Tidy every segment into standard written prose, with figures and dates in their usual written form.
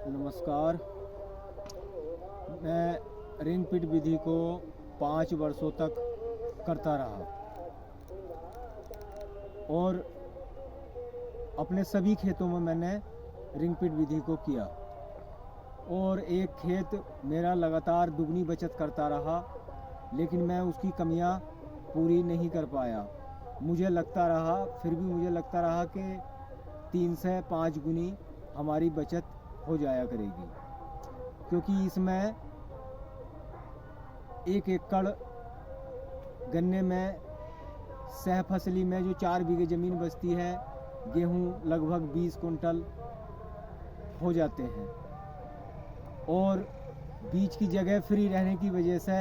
नमस्कार। मैं रिंग पिट विधि को 5 वर्षों तक करता रहा और अपने सभी खेतों में मैंने रिंग पिट विधि को किया और एक खेत मेरा लगातार दुगनी बचत करता रहा, लेकिन मैं उसकी कमियां पूरी नहीं कर पाया। मुझे लगता रहा कि 3 से 5 गुनी हमारी बचत हो जाया करेगी, क्योंकि इसमें 1 एकड़ गन्ने में सह फसली में जो 4 बीघे ज़मीन बचती है, गेहूं लगभग 20 कुंटल हो जाते हैं और बीज की जगह फ्री रहने की वजह से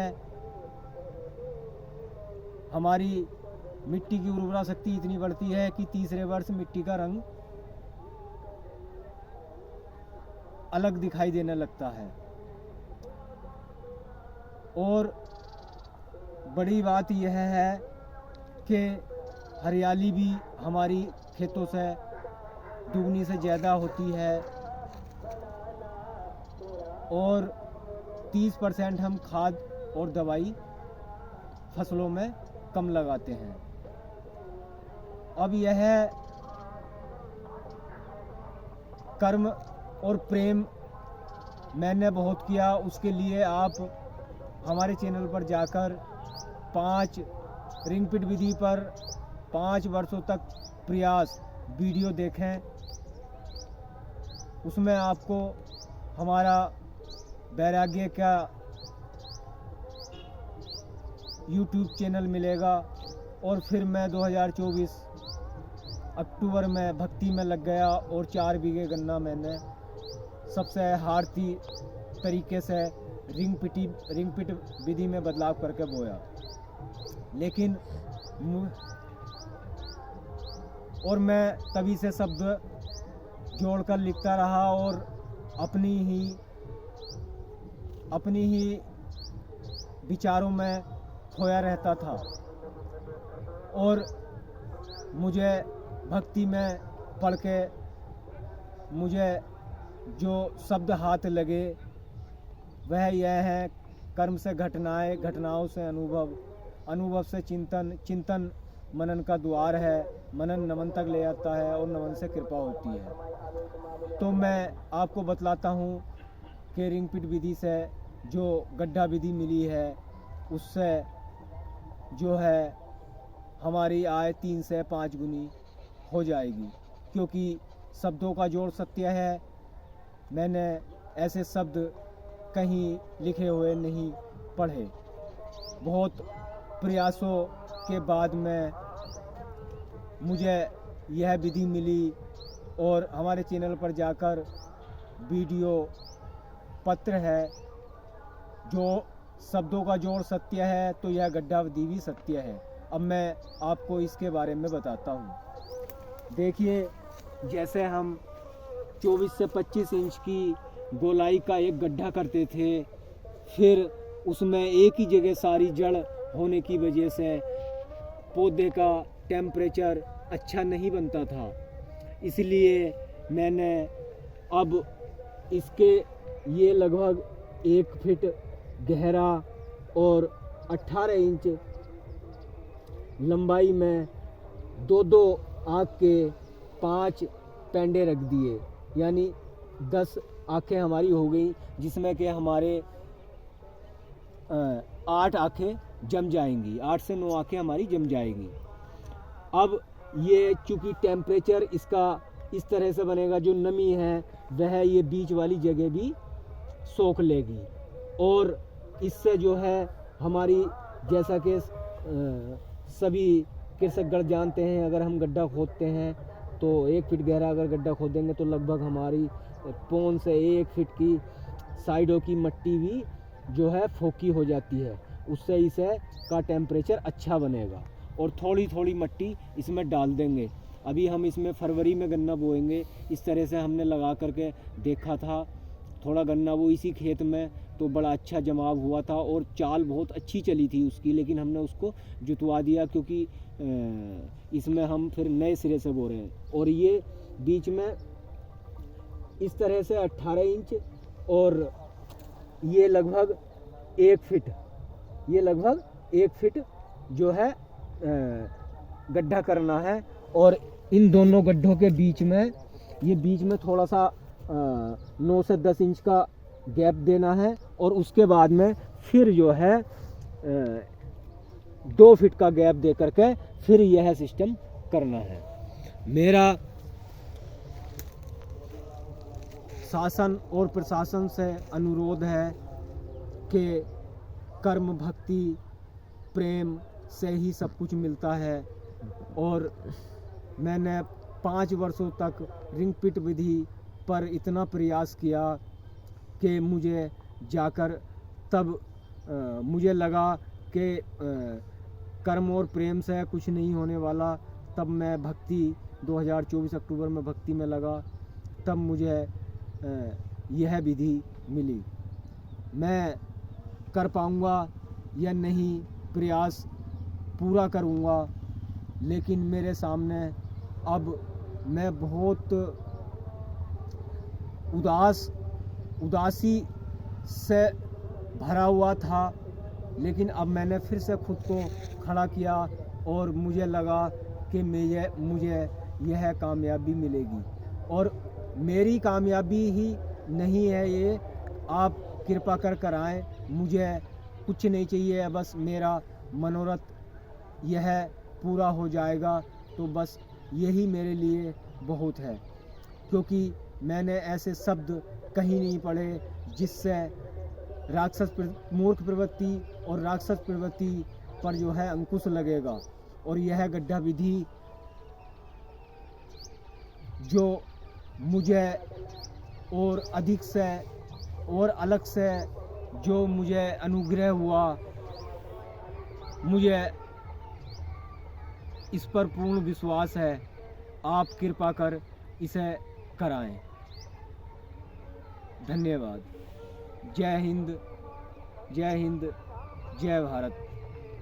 हमारी मिट्टी की उर्वरा शक्ति इतनी बढ़ती है कि तीसरे वर्ष मिट्टी का रंग अलग दिखाई देने लगता है। और बड़ी बात यह है कि हरियाली भी हमारी खेतों से दुगनी से ज़्यादा होती है और 30% हम खाद और दवाई फसलों में कम लगाते हैं। अब यह कर्म और प्रेम मैंने बहुत किया, उसके लिए आप हमारे चैनल पर जाकर 5 रिंग पिट विधि पर 5 वर्षों तक प्रयास वीडियो देखें। उसमें आपको हमारा वैराग्य का YouTube चैनल मिलेगा। और फिर मैं 2024 अक्टूबर में भक्ति में लग गया और 4 बीघे गन्ना मैंने सबसे हारती तरीके से रिंग पिट विधि में बदलाव करके बोया। लेकिन और मैं तभी से शब्द जोड़कर लिखता रहा और अपनी ही विचारों में खोया रहता था और मुझे भक्ति में पढ़ के मुझे जो शब्द हाथ लगे वह यह है: कर्म से घटनाएं, घटनाओं से अनुभव, अनुभव से चिंतन, चिंतन मनन का द्वार है, मनन नमन तक ले आता है और नमन से कृपा होती है। तो मैं आपको बतलाता हूँ कि रिंग पिट विधि से जो गड्ढा विधि मिली है उससे जो है हमारी आय 3 से 5 गुनी हो जाएगी, क्योंकि शब्दों का जोड़ सत्य है। मैंने ऐसे शब्द कहीं लिखे हुए नहीं पढ़े। बहुत प्रयासों के बाद में मुझे यह विधि मिली और हमारे चैनल पर जाकर वीडियो पत्र है, जो शब्दों का जोड़ सत्य है तो यह गड्ढा विधि भी सत्य है। अब मैं आपको इसके बारे में बताता हूँ। देखिए, जैसे हम 24 से 25 इंच की गोलाई का एक गड्ढा करते थे, फिर उसमें एक ही जगह सारी जड़ होने की वजह से पौधे का टेम्परेचर अच्छा नहीं बनता था। इसलिए मैंने अब इसके ये लगभग 1 फीट गहरा और 18 इंच लंबाई में 2-2 आँख के 5 पेंडे रख दिए, यानी 10 आँखें हमारी हो गई, जिसमें कि हमारे 8 आँखें जम जाएंगी, 8 से 9 आँखें हमारी जम जाएंगी। अब ये चूँकि टेम्परेचर इसका इस तरह से बनेगा, जो नमी है वह ये बीच वाली जगह भी सोख लेगी और इससे जो है हमारी, जैसा कि सभी कृषकगण जानते हैं, अगर हम गड्ढा खोदते हैं तो 1 फीट गहरा अगर गड्ढा खोदेंगे तो लगभग हमारी 1 से 1 फीट की साइडों की मिट्टी भी जो है फोकी हो जाती है। उससे इसे का टेम्परेचर अच्छा बनेगा और थोड़ी थोड़ी मिट्टी इसमें डाल देंगे। अभी हम इसमें फरवरी में गन्ना बोएंगे। इस तरह से हमने लगा करके देखा था, थोड़ा गन्ना वो इसी खेत में, तो बड़ा अच्छा जमाव हुआ था और चाल बहुत अच्छी चली थी उसकी, लेकिन हमने उसको जुतवा दिया क्योंकि इसमें हम फिर नए सिरे से बो रहे हैं। और ये बीच में इस तरह से 18 इंच और ये लगभग 1 फीट, ये लगभग 1 फीट जो है गड्ढा करना है। और इन दोनों गड्ढों के बीच में, ये बीच में थोड़ा सा 9 से 10 इंच का गैप देना है और उसके बाद में फिर जो है 2 फीट का गैप दे करके फिर यह सिस्टम करना है। मेरा शासन और प्रशासन से अनुरोध है कि कर्म, भक्ति, प्रेम से ही सब कुछ मिलता है। और मैंने 5 वर्षों तक रिंग पिट विधि पर इतना प्रयास किया कि मुझे जाकर तब मुझे लगा कि कर्म और प्रेम से कुछ नहीं होने वाला। तब मैं भक्ति 2024 अक्टूबर में भक्ति में लगा, तब मुझे यह विधि मिली। मैं कर पाऊँगा या नहीं, प्रयास पूरा करूँगा, लेकिन मेरे सामने अब मैं बहुत उदासी से भरा हुआ था। लेकिन अब मैंने फिर से खुद को खड़ा किया और मुझे लगा कि मुझे यह कामयाबी मिलेगी। और मेरी कामयाबी ही नहीं है ये, आप कृपा कर आएँ। मुझे कुछ नहीं चाहिए, बस मेरा मनोरथ यह पूरा हो जाएगा तो बस यही मेरे लिए बहुत है। क्योंकि मैंने ऐसे शब्द कहीं नहीं पढ़े जिससे मूर्ख प्रवृत्ति और राक्षस प्रवृत्ति पर जो है अंकुश लगेगा। और यह गड्ढा विधि जो मुझे और अधिक से और अलग से जो मुझे अनुग्रह हुआ, मुझे इस पर पूर्ण विश्वास है। आप कृपा कर इसे कराएं। धन्यवाद। जय हिंद, जय हिंद, जय भारत।